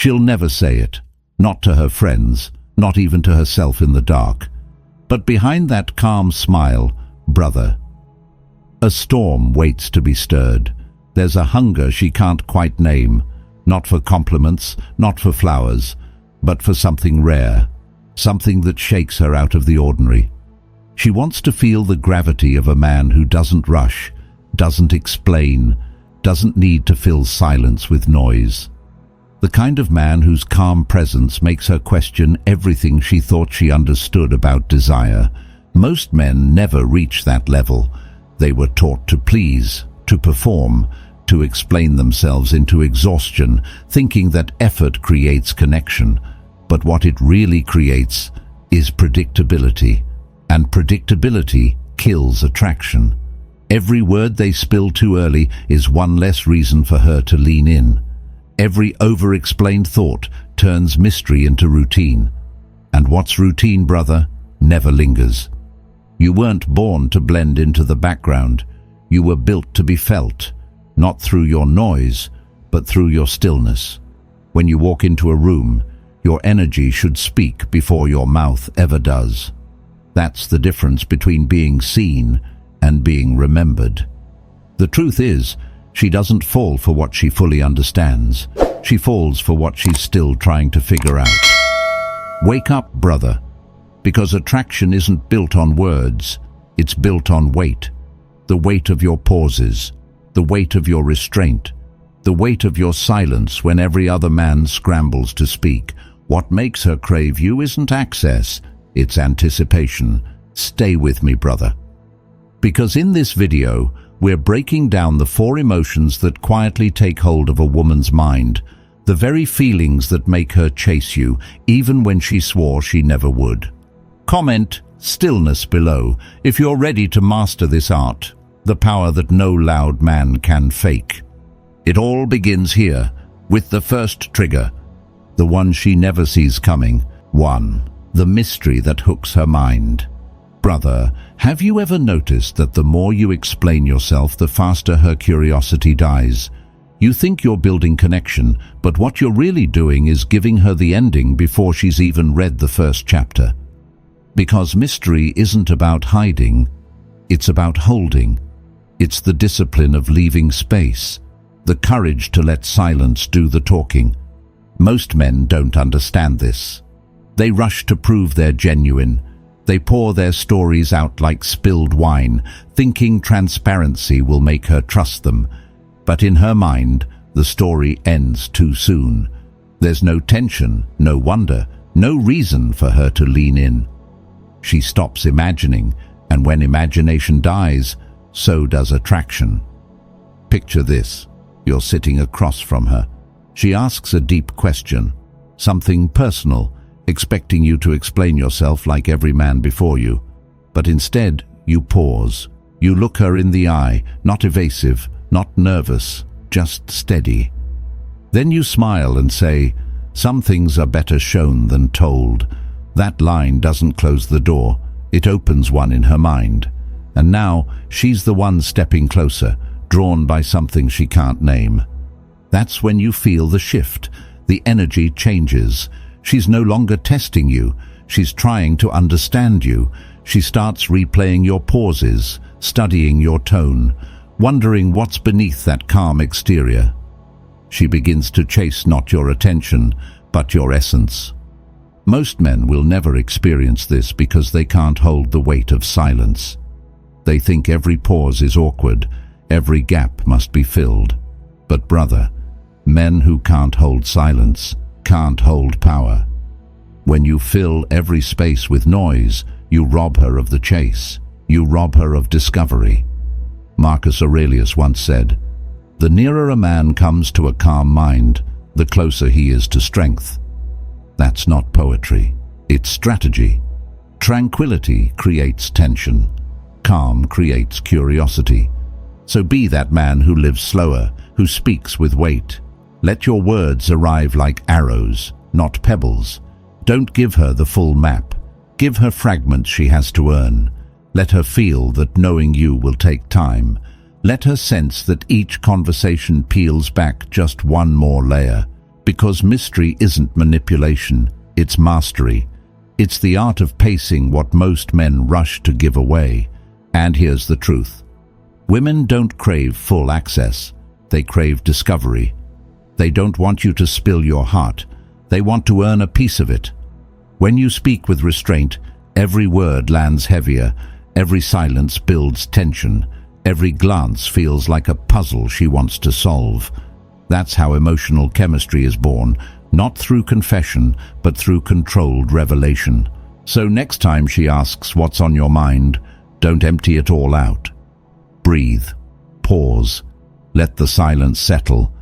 She'll never say it, not to her friends, not even to herself in the dark. But behind that calm smile, brother, a storm waits to be stirred. There's a hunger she can't quite name, not for compliments, not for flowers, but for something rare, something that shakes her out of the ordinary. She wants to feel the gravity of a man who doesn't rush, doesn't explain, doesn't need to fill silence with noise. The kind of man whose calm presence makes her question everything she thought she understood about desire. Most men never reach that level. They were taught to please, to perform, to explain themselves into exhaustion, thinking that effort creates connection. But what it really creates is predictability, and predictability kills attraction. Every word they spill too early is one less reason for her to lean in. Every over-explained thought turns mystery into routine. And what's routine, brother, never lingers. You weren't born to blend into the background. You were built to be felt, not through your noise, but through your stillness. When you walk into a room, your energy should speak before your mouth ever does. That's the difference between being seen and being remembered. The truth is, she doesn't fall for what she fully understands. She falls for what she's still trying to figure out. Wake up, brother, because attraction isn't built on words, it's built on weight. The weight of your pauses, the weight of your restraint, the weight of your silence when every other man scrambles to speak. What makes her crave you isn't access, it's anticipation. Stay with me, brother. Because in this video, we're breaking down the 4 emotions that quietly take hold of a woman's mind, the very feelings that make her chase you, even when she swore she never would. Comment stillness below if you're ready to master this art, the power that no loud man can fake. It all begins here, with the first trigger, the one she never sees coming. 1. The mystery that hooks her mind. Brother, have you ever noticed that the more you explain yourself, the faster her curiosity dies? You think you're building connection, but what you're really doing is giving her the ending before she's even read the first chapter. Because mystery isn't about hiding, it's about holding. It's the discipline of leaving space, the courage to let silence do the talking. Most men don't understand this. They rush to prove they're genuine. They pour their stories out like spilled wine, thinking transparency will make her trust them. But in her mind, the story ends too soon. There's no tension, no wonder, no reason for her to lean in. She stops imagining, and when imagination dies, so does attraction. Picture this. You're sitting across from her. She asks a deep question, something personal, expecting you to explain yourself like every man before you. But instead, you pause. You look her in the eye, not evasive, not nervous, just steady. Then you smile and say, "Some things are better shown than told." That line doesn't close the door, it opens one in her mind. And now, she's the one stepping closer, drawn by something she can't name. That's when you feel the shift. The energy changes. She's no longer testing you. She's trying to understand you. She starts replaying your pauses, studying your tone, wondering what's beneath that calm exterior. She begins to chase not your attention, but your essence. Most men will never experience this because they can't hold the weight of silence. They think every pause is awkward, every gap must be filled. But brother, men who can't hold silence can't hold power. When you fill every space with noise, you rob her of the chase. You rob her of discovery. Marcus Aurelius once said, "The nearer a man comes to a calm mind, the closer he is to strength." That's not poetry, it's strategy. Tranquility creates tension. Calm creates curiosity. So be that man who lives slower, who speaks with weight. Let your words arrive like arrows, not pebbles. Don't give her the full map. Give her fragments she has to earn. Let her feel that knowing you will take time. Let her sense that each conversation peels back just one more layer. Because mystery isn't manipulation, it's mastery. It's the art of pacing what most men rush to give away. And here's the truth. Women don't crave full access. They crave discovery. They don't want you to spill your heart. They want to earn a piece of it. When you speak with restraint, every word lands heavier, every silence builds tension, every glance feels like a puzzle she wants to solve. That's how emotional chemistry is born, not through confession, but through controlled revelation. So next time she asks what's on your mind, don't empty it all out. Breathe, pause, let the silence settle,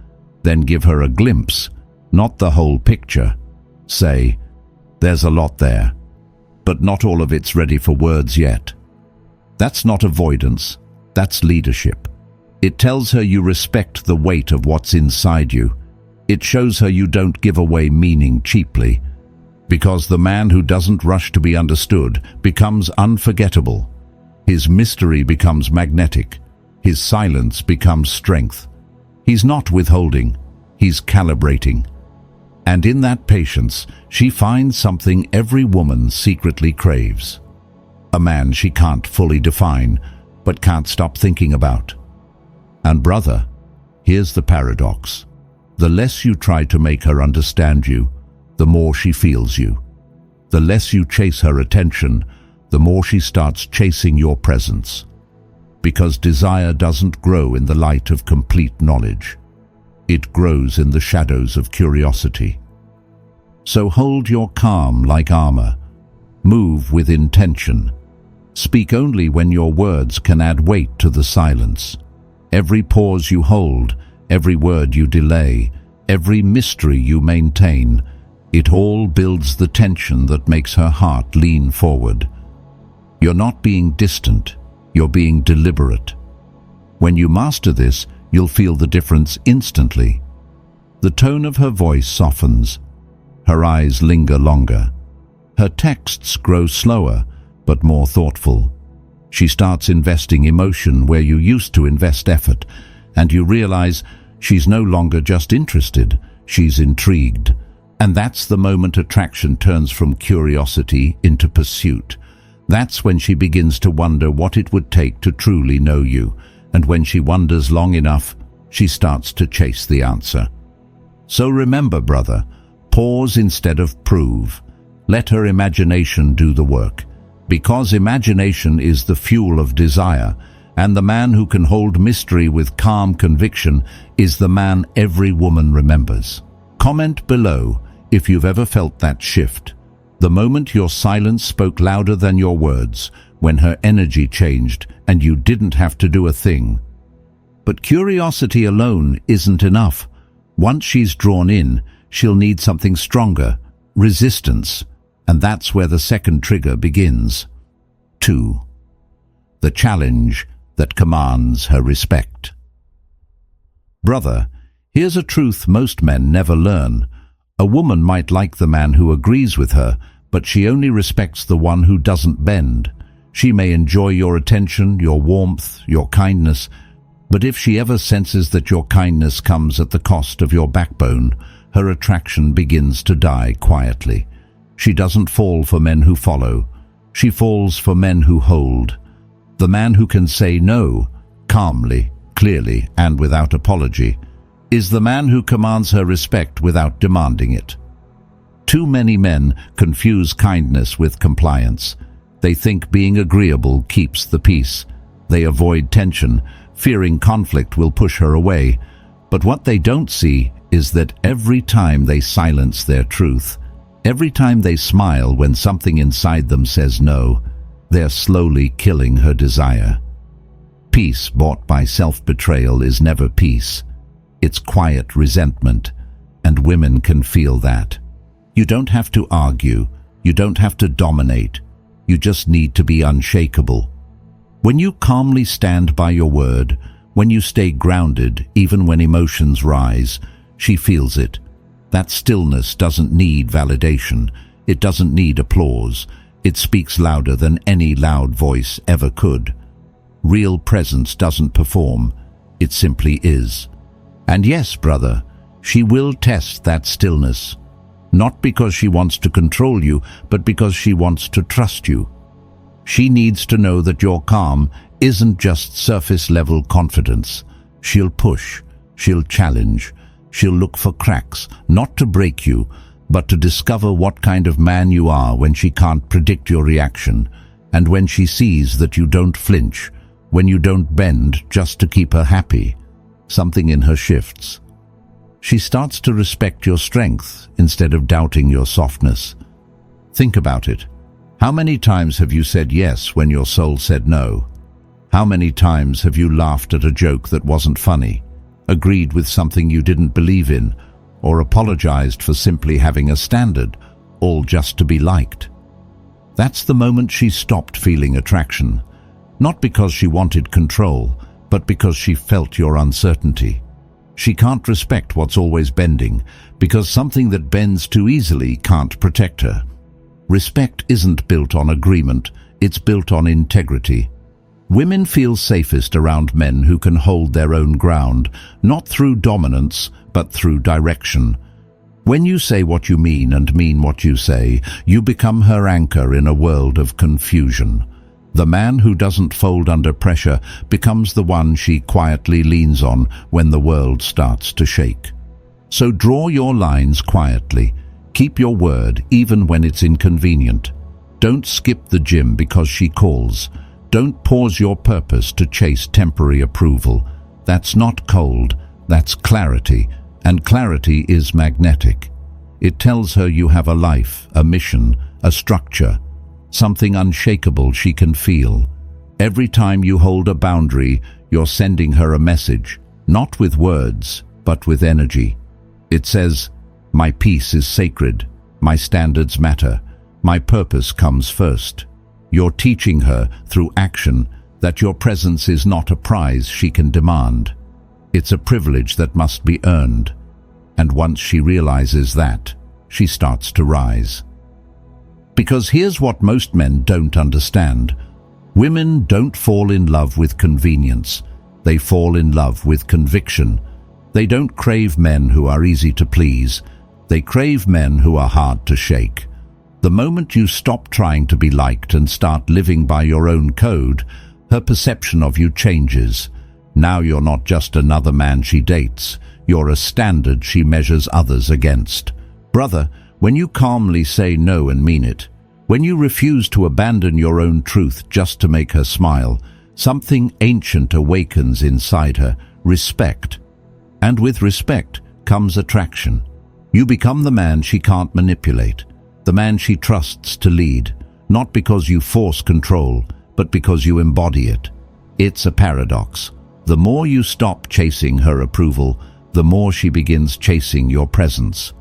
then give her a glimpse, not the whole picture. Say, "There's a lot there, but not all of it's ready for words yet." That's not avoidance, that's leadership. It tells her you respect the weight of what's inside you. It shows her you don't give away meaning cheaply. Because the man who doesn't rush to be understood becomes unforgettable. His mystery becomes magnetic. His silence becomes strength. He's not withholding, he's calibrating. And in that patience, she finds something every woman secretly craves. A man she can't fully define, but can't stop thinking about. And brother, here's the paradox. The less you try to make her understand you, the more she feels you. The less you chase her attention, the more she starts chasing your presence. Because desire doesn't grow in the light of complete knowledge. It grows in the shadows of curiosity. So hold your calm like armor. Move with intention. Speak only when your words can add weight to the silence. Every pause you hold, every word you delay, every mystery you maintain, it all builds the tension that makes her heart lean forward. You're not being distant, you're being deliberate. When you master this, you'll feel the difference instantly. The tone of her voice softens. Her eyes linger longer. Her texts grow slower, but more thoughtful. She starts investing emotion where you used to invest effort, and you realize she's no longer just interested, she's intrigued. And that's the moment attraction turns from curiosity into pursuit. That's when she begins to wonder what it would take to truly know you, and when she wonders long enough, she starts to chase the answer. So remember, brother, pause instead of prove. Let her imagination do the work. Because imagination is the fuel of desire, and the man who can hold mystery with calm conviction is the man every woman remembers. Comment below if you've ever felt that shift. The moment your silence spoke louder than your words, when her energy changed and you didn't have to do a thing. But curiosity alone isn't enough. Once she's drawn in, she'll need something stronger, resistance. And that's where the second trigger begins. 2. The challenge that commands her respect. Brother, here's a truth most men never learn. A woman might like the man who agrees with her, but she only respects the one who doesn't bend. She may enjoy your attention, your warmth, your kindness, but if she ever senses that your kindness comes at the cost of your backbone, her attraction begins to die quietly. She doesn't fall for men who follow. She falls for men who hold. The man who can say no, calmly, clearly, and without apology, is the man who commands her respect without demanding it. Too many men confuse kindness with compliance. They think being agreeable keeps the peace. They avoid tension, fearing conflict will push her away. But what they don't see is that every time they silence their truth, every time they smile when something inside them says no, they're slowly killing her desire. Peace bought by self-betrayal is never peace. It's quiet resentment, and women can feel that. You don't have to argue. You don't have to dominate. You just need to be unshakable. When you calmly stand by your word, when you stay grounded even when emotions rise, she feels it. That stillness doesn't need validation. It doesn't need applause. It speaks louder than any loud voice ever could. Real presence doesn't perform. It simply is. And yes, brother, She will test that stillness, not because she wants to control you, but because she wants to trust you. She needs to know that your calm isn't just surface-level confidence. She'll push, she'll challenge, she'll look for cracks, not to break you, but to discover what kind of man you are when she can't predict your reaction, and when she sees that you don't flinch, when you don't bend just to keep her happy. Something in her shifts. She starts to respect your strength instead of doubting your softness. Think about it. How many times have you said yes when your soul said no? How many times have you laughed at a joke that wasn't funny, agreed with something you didn't believe in, or apologized for simply having a standard, all just to be liked? That's the moment she stopped feeling attraction, not because she wanted control, but because she felt your uncertainty. She can't respect what's always bending, because something that bends too easily can't protect her. Respect isn't built on agreement, it's built on integrity. Women feel safest around men who can hold their own ground, not through dominance, but through direction. When you say what you mean and mean what you say, you become her anchor in a world of confusion. The man who doesn't fold under pressure becomes the one she quietly leans on when the world starts to shake. So draw your lines quietly. Keep your word even when it's inconvenient. Don't skip the gym because she calls. Don't pause your purpose to chase temporary approval. That's not cold, that's clarity, and clarity is magnetic. It tells her you have a life, a mission, a structure, something unshakable she can feel. Every time you hold a boundary, you're sending her a message, not with words, but with energy. It says, "My peace is sacred, my standards matter, my purpose comes first." You're teaching her through action that your presence is not a prize she can demand. It's a privilege that must be earned. And once she realizes that, she starts to rise. Because here's what most men don't understand. Women don't fall in love with convenience. They fall in love with conviction. They don't crave men who are easy to please. They crave men who are hard to shake. The moment you stop trying to be liked and start living by your own code, her perception of you changes. Now you're not just another man she dates. You're a standard she measures others against. Brother, when you calmly say no and mean it, when you refuse to abandon your own truth just to make her smile, something ancient awakens inside her, respect. And with respect comes attraction. You become the man she can't manipulate, the man she trusts to lead, not because you force control, but because you embody it. It's a paradox. The more you stop chasing her approval, the more she begins chasing your presence.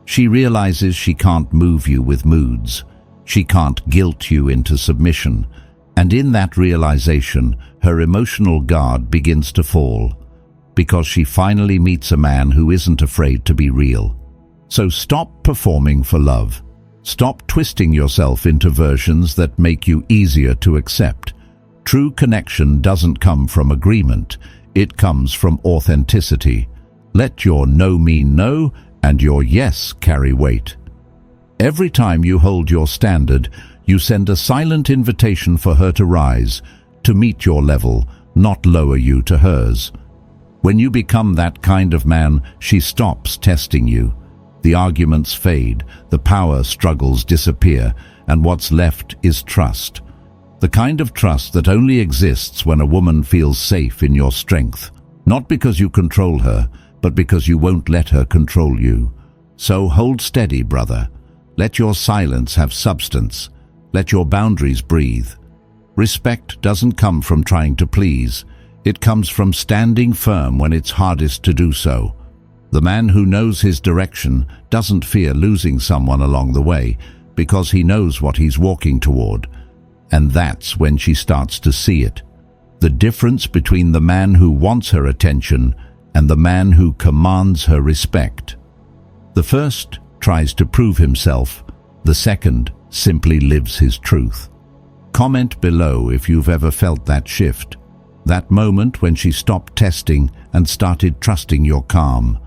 She realizes she can't move you with moods. She can't guilt you into submission. And in that realization, her emotional guard begins to fall, because she finally meets a man who isn't afraid to be real. So stop performing for love. Stop twisting yourself into versions that make you easier to accept. True connection doesn't come from agreement. It comes from authenticity. Let your no mean no and your yes carry weight. Every time you hold your standard, you send a silent invitation for her to rise, to meet your level, not lower you to hers. When you become that kind of man, she stops testing you. The arguments fade, the power struggles disappear, and what's left is trust. The kind of trust that only exists when a woman feels safe in your strength. Not because you control her, but because you won't let her control you. So hold steady, brother. Let your silence have substance. Let your boundaries breathe. Respect doesn't come from trying to please. It comes from standing firm when it's hardest to do so. The man who knows his direction doesn't fear losing someone along the way because he knows what he's walking toward. And that's when she starts to see it. The difference between the man who wants her attention and the man who commands her respect. The first tries to prove himself. The second simply lives his truth. Comment below if you've ever felt that shift. That moment when she stopped testing and started trusting your calm.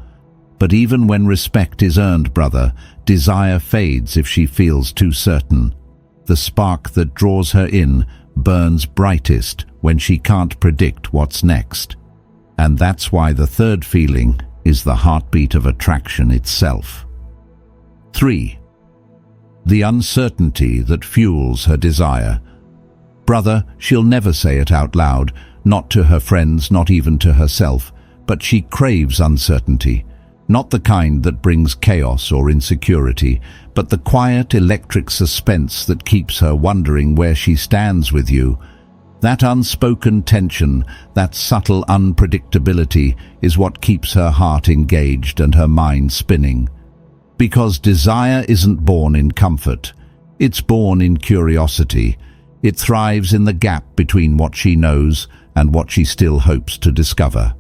But even when respect is earned, brother, desire fades if she feels too certain. The spark that draws her in burns brightest when she can't predict what's next. And that's why the third feeling is the heartbeat of attraction itself. 3. The uncertainty that fuels her desire. Brother, she'll never say it out loud, not to her friends, not even to herself, but she craves uncertainty. Not the kind that brings chaos or insecurity, but the quiet electric suspense that keeps her wondering where she stands with you. That unspoken tension, that subtle unpredictability is what keeps her heart engaged and her mind spinning. Because desire isn't born in comfort, it's born in curiosity. It thrives in the gap between what she knows and what she still hopes to discover.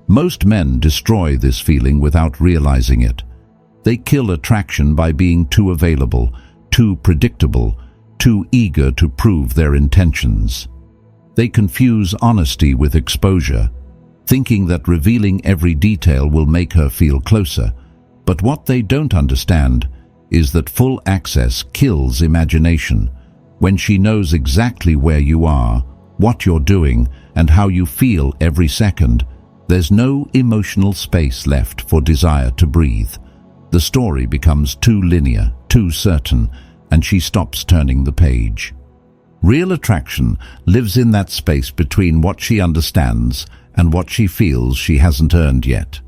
Most men destroy this feeling without realizing it. They kill attraction by being too available, too predictable, too eager to prove their intentions. They confuse honesty with exposure, thinking that revealing every detail will make her feel closer. But what they don't understand is that full access kills imagination. When she knows exactly where you are, what you're doing, and how you feel every second, there's no emotional space left for desire to breathe. The story becomes too linear, too certain, and she stops turning the page. Real attraction lives in that space between what she understands and what she feels she hasn't earned yet.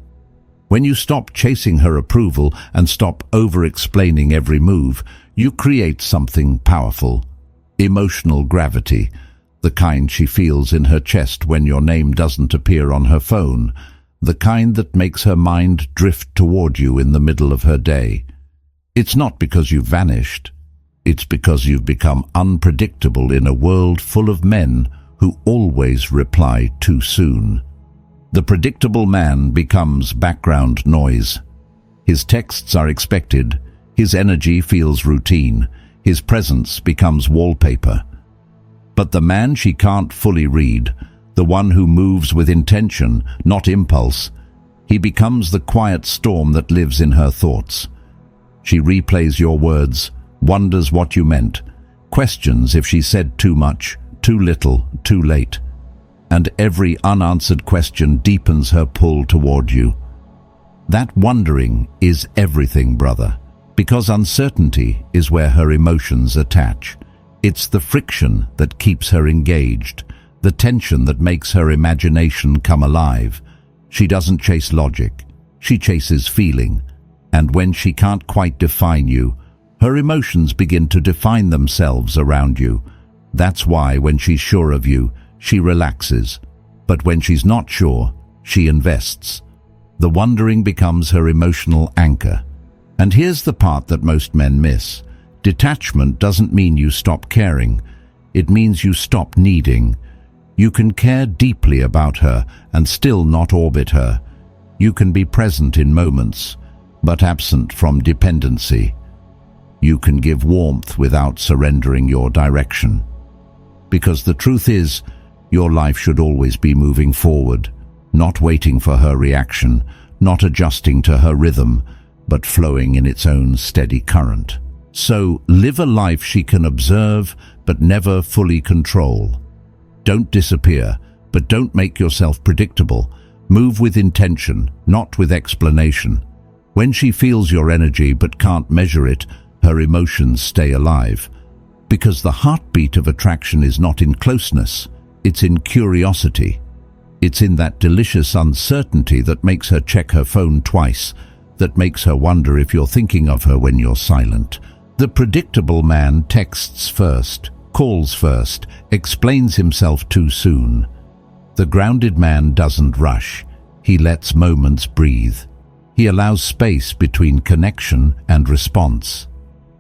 When you stop chasing her approval and stop over-explaining every move, you create something powerful. Emotional gravity, the kind she feels in her chest when your name doesn't appear on her phone, the kind that makes her mind drift toward you in the middle of her day. It's not because you've vanished. It's because you've become unpredictable in a world full of men who always reply too soon. The predictable man becomes background noise. His texts are expected, his energy feels routine, his presence becomes wallpaper. But the man she can't fully read, the one who moves with intention, not impulse, he becomes the quiet storm that lives in her thoughts. She replays your words, wonders what you meant, questions if she said too much, too little, too late. And every unanswered question deepens her pull toward you. That wondering is everything, brother, because uncertainty is where her emotions attach. It's the friction that keeps her engaged, the tension that makes her imagination come alive. She doesn't chase logic, she chases feeling. And when she can't quite define you, her emotions begin to define themselves around you. That's why when she's sure of you, she relaxes. But when she's not sure, she invests. The wondering becomes her emotional anchor. And here's the part that most men miss. Detachment doesn't mean you stop caring. It means you stop needing. You can care deeply about her and still not orbit her. You can be present in moments, but absent from dependency. You can give warmth without surrendering your direction. Because the truth is, your life should always be moving forward, not waiting for her reaction, not adjusting to her rhythm, but flowing in its own steady current. So live a life she can observe but never fully control. Don't disappear, but don't make yourself predictable. Move with intention, not with explanation. When she feels your energy but can't measure it, her emotions stay alive. Because the heartbeat of attraction is not in closeness, it's in curiosity. It's in that delicious uncertainty that makes her check her phone twice, that makes her wonder if you're thinking of her when you're silent. The predictable man texts first, calls first, explains himself too soon. The grounded man doesn't rush. He lets moments breathe. He allows space between connection and response.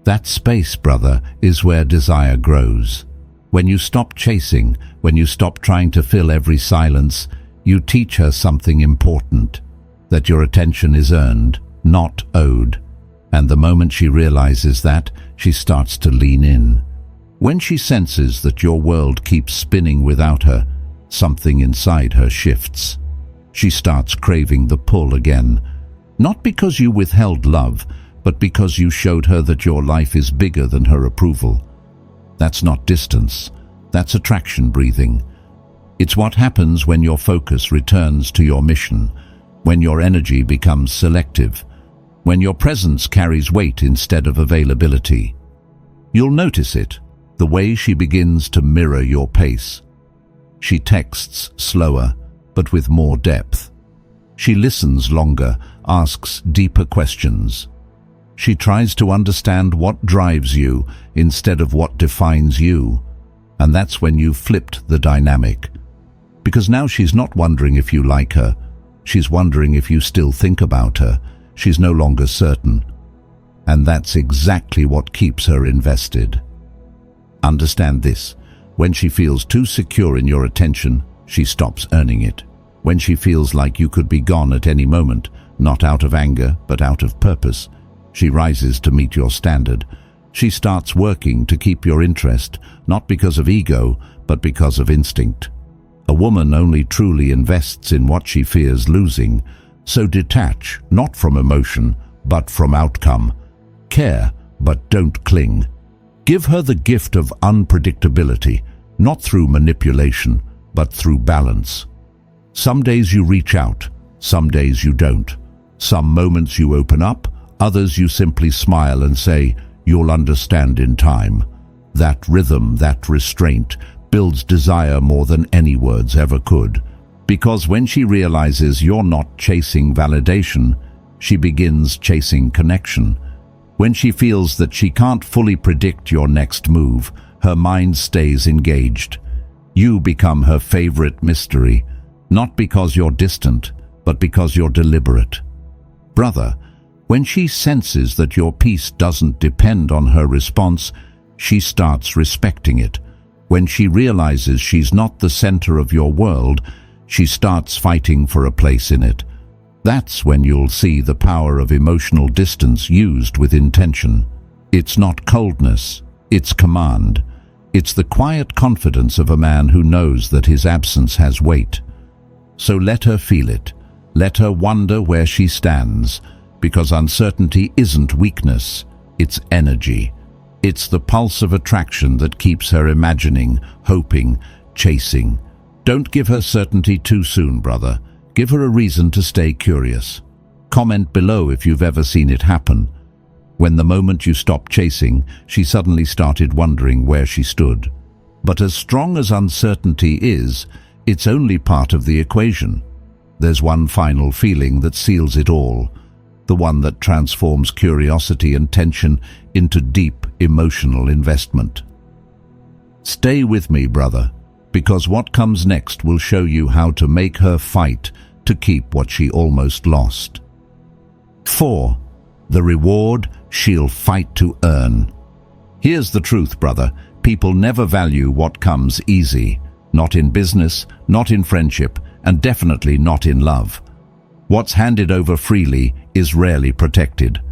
That space, brother, is where desire grows. When you stop chasing, when you stop trying to fill every silence, you teach her something important, that your attention is earned, not owed. And the moment she realizes that, she starts to lean in. When she senses that your world keeps spinning without her, something inside her shifts. She starts craving the pull again. Not because you withheld love, but because you showed her that your life is bigger than her approval. That's not distance, that's attraction breathing. It's what happens when your focus returns to your mission, when your energy becomes selective, when your presence carries weight instead of availability. You'll notice it, the way she begins to mirror your pace. She texts slower, but with more depth. She listens longer, asks deeper questions. She tries to understand what drives you instead of what defines you. And that's when you flipped the dynamic. Because now she's not wondering if you like her. She's wondering if you still think about her. She's no longer certain. And that's exactly what keeps her invested. Understand this. When she feels too secure in your attention, she stops earning it. When she feels like you could be gone at any moment, not out of anger, but out of purpose, she rises to meet your standard. She starts working to keep your interest, not because of ego, but because of instinct. A woman only truly invests in what she fears losing, so detach, not from emotion, but from outcome. Care, but don't cling. Give her the gift of unpredictability, not through manipulation, but through balance. Some days you reach out, some days you don't. Some moments you open up, others you simply smile and say, "You'll understand in time." That rhythm, that restraint, builds desire more than any words ever could. Because when she realizes you're not chasing validation, she begins chasing connection. When she feels that she can't fully predict your next move, her mind stays engaged. You become her favorite mystery, not because you're distant, but because you're deliberate. Brother, when she senses that your peace doesn't depend on her response, she starts respecting it. When she realizes she's not the center of your world, she starts fighting for a place in it. That's when you'll see the power of emotional distance used with intention. It's not coldness, it's command. It's the quiet confidence of a man who knows that his absence has weight. So let her feel it. Let her wonder where she stands, because uncertainty isn't weakness, it's energy. It's the pulse of attraction that keeps her imagining, hoping, chasing. Don't give her certainty too soon, brother. Give her a reason to stay curious. Comment below if you've ever seen it happen. When the moment you stopped chasing, she suddenly started wondering where she stood. But as strong as uncertainty is, it's only part of the equation. There's one final feeling that seals it all, the one that transforms curiosity and tension into deep emotional investment. Stay with me, brother, because what comes next will show you how to make her fight to keep what she almost lost. 4. The reward she'll fight to earn. Here's the truth, brother. People never value what comes easy. Not in business, not in friendship, and definitely not in love. What's handed over freely is rarely protected.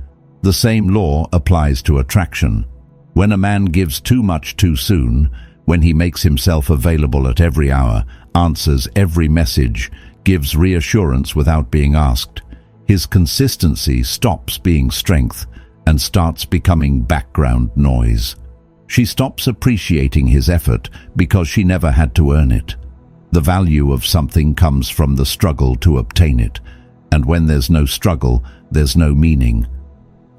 The same law applies to attraction. When a man gives too much too soon, when he makes himself available at every hour, answers every message, gives reassurance without being asked, his consistency stops being strength and starts becoming background noise. She stops appreciating his effort because she never had to earn it. The value of something comes from the struggle to obtain it, and when there's no struggle, there's no meaning.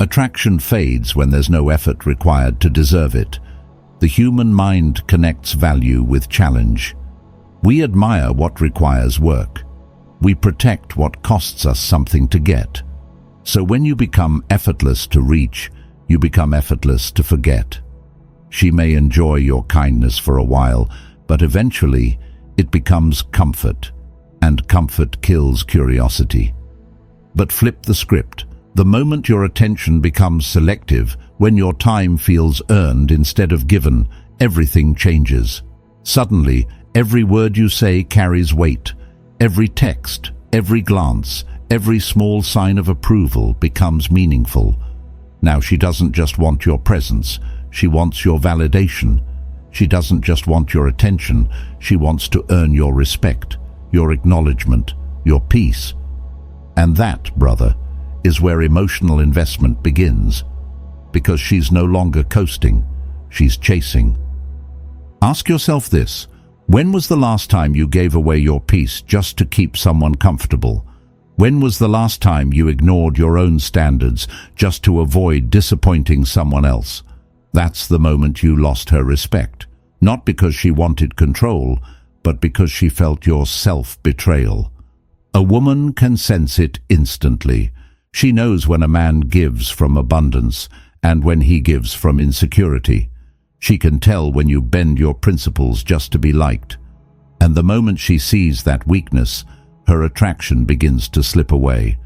Attraction fades when there's no effort required to deserve it. The human mind connects value with challenge. We admire what requires work. We protect what costs us something to get. So when you become effortless to reach, you become effortless to forget. She may enjoy your kindness for a while, but eventually it becomes comfort, and comfort kills curiosity. But flip the script. The moment your attention becomes selective, when your time feels earned instead of given, everything changes. Suddenly, every word you say carries weight. Every text, every glance, every small sign of approval becomes meaningful. Now she doesn't just want your presence, she wants your validation. She doesn't just want your attention, she wants to earn your respect, your acknowledgement, your peace. And that, brother, is where emotional investment begins, because she's no longer coasting, she's chasing. Ask yourself this: when was the last time you gave away your peace just to keep someone comfortable? When was the last time you ignored your own standards just to avoid disappointing someone else? That's the moment you lost her respect, not because she wanted control, but because she felt your self-betrayal. A woman can sense it instantly. She knows when a man gives from abundance and when he gives from insecurity. She can tell when you bend your principles just to be liked. And the moment she sees that weakness, her attraction begins to slip away.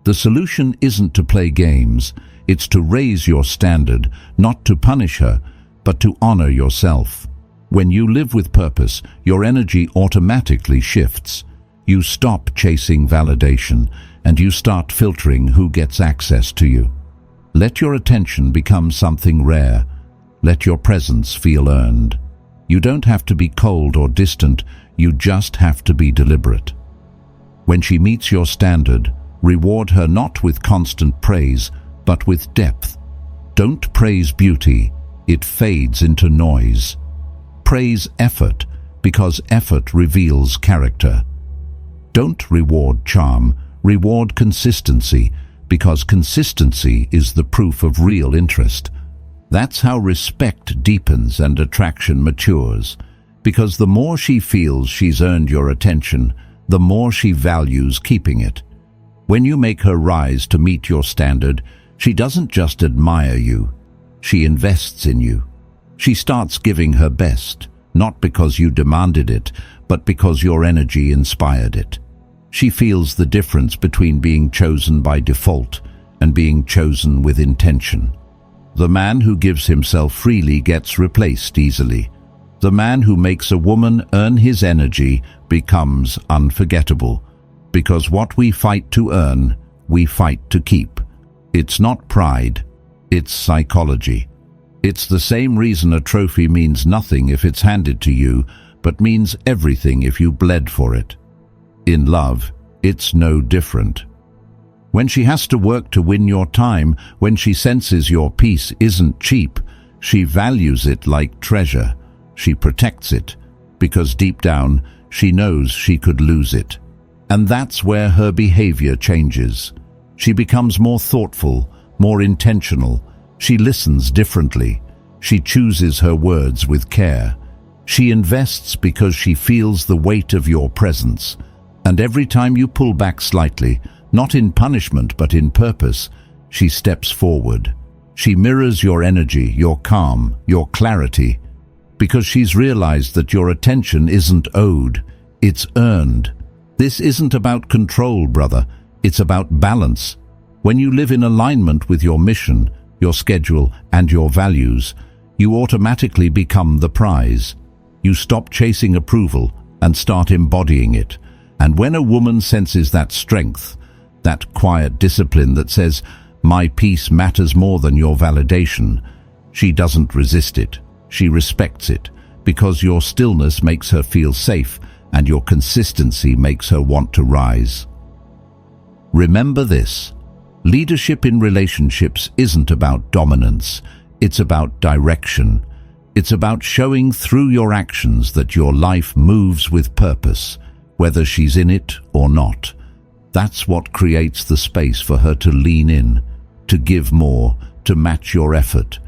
The solution isn't to play games. It's to raise your standard, not to punish her, but to honor yourself. When you live with purpose, your energy automatically shifts. You stop chasing validation, and you start filtering who gets access to you. Let your attention become something rare. Let your presence feel earned. You don't have to be cold or distant, you just have to be deliberate. When she meets your standard, reward her not with constant praise, but with depth. Don't praise beauty, it fades into noise. Praise effort, because effort reveals character. Don't reward charm, reward consistency, because consistency is the proof of real interest. That's how respect deepens and attraction matures, because the more she feels she's earned your attention, the more she values keeping it. When you make her rise to meet your standard, she doesn't just admire you, she invests in you. She starts giving her best, not because you demanded it, but because your energy inspired it. She feels the difference between being chosen by default and being chosen with intention. The man who gives himself freely gets replaced easily. The man who makes a woman earn his energy becomes unforgettable, because what we fight to earn, we fight to keep. It's not pride, it's psychology. It's the same reason a trophy means nothing if it's handed to you, but means everything if you bled for it. In love, it's no different. When she has to work to win your time, when she senses your peace isn't cheap, she values it like treasure. She protects it, because deep down, she knows she could lose it. And that's where her behavior changes. She becomes more thoughtful, more intentional. She listens differently. She chooses her words with care. She invests because she feels the weight of your presence. And every time you pull back slightly, not in punishment but in purpose, she steps forward. She mirrors your energy, your calm, your clarity, because she's realized that your attention isn't owed, it's earned. This isn't about control, brother. It's about balance. When you live in alignment with your mission, your schedule, and your values, you automatically become the prize. You stop chasing approval and start embodying it. And when a woman senses that strength, that quiet discipline that says, "My peace matters more than your validation," she doesn't resist it. She respects it, because your stillness makes her feel safe and your consistency makes her want to rise. Remember this: leadership in relationships isn't about dominance, it's about direction. It's about showing through your actions that your life moves with purpose, whether she's in it or not. That's what creates the space for her to lean in, to give more, to match your effort.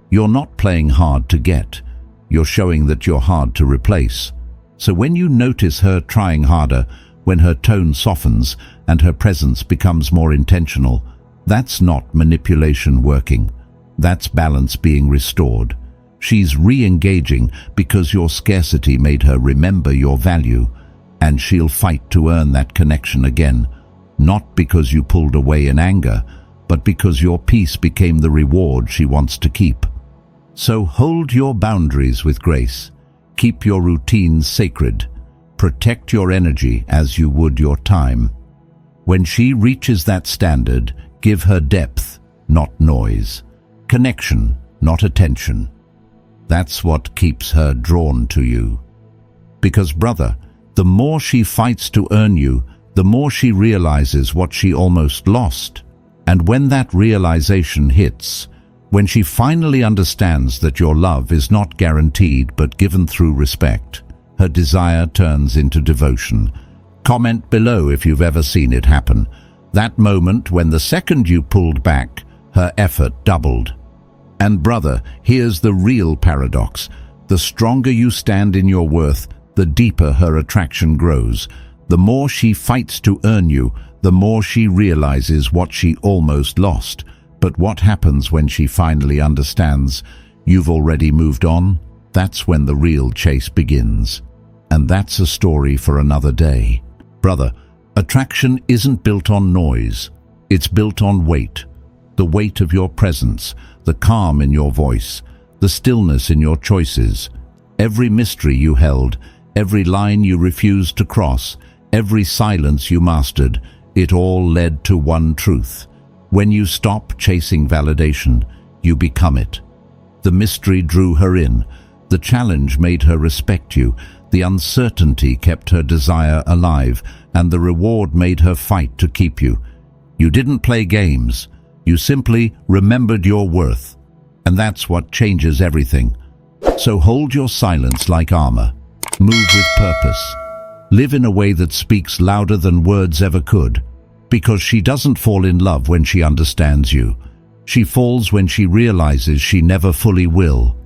You're not playing hard to get. You're showing that you're hard to replace. So when you notice her trying harder, when her tone softens and her presence becomes more intentional, that's not manipulation working. That's balance being restored. She's re-engaging because your scarcity made her remember your value, and she'll fight to earn that connection again, not because you pulled away in anger, but because your peace became the reward she wants to keep. So hold your boundaries with grace. Keep your routines sacred. Protect your energy as you would your time. When she reaches that standard, give her depth, not noise. Connection, not attention. That's what keeps her drawn to you. Because, brother, the more she fights to earn you, the more she realizes what she almost lost. And when that realization hits, when she finally understands that your love is not guaranteed but given through respect, her desire turns into devotion. Comment below if you've ever seen it happen. That moment when the second you pulled back, her effort doubled. And brother, here's the real paradox. The stronger you stand in your worth, the deeper her attraction grows. The more she fights to earn you, the more she realizes what she almost lost. But what happens when she finally understands you've already moved on? That's when the real chase begins. And that's a story for another day. Brother, attraction isn't built on noise. It's built on weight. The weight of your presence, the calm in your voice, the stillness in your choices. Every mystery you held, every line you refused to cross, every silence you mastered, it all led to one truth. When you stop chasing validation, you become it. The mystery drew her in. The challenge made her respect you. The uncertainty kept her desire alive, and the reward made her fight to keep you. You didn't play games. You simply remembered your worth. And that's what changes everything. So hold your silence like armor. Move with purpose. Live in a way that speaks louder than words ever could. Because she doesn't fall in love when she understands you. She falls when she realizes she never fully will.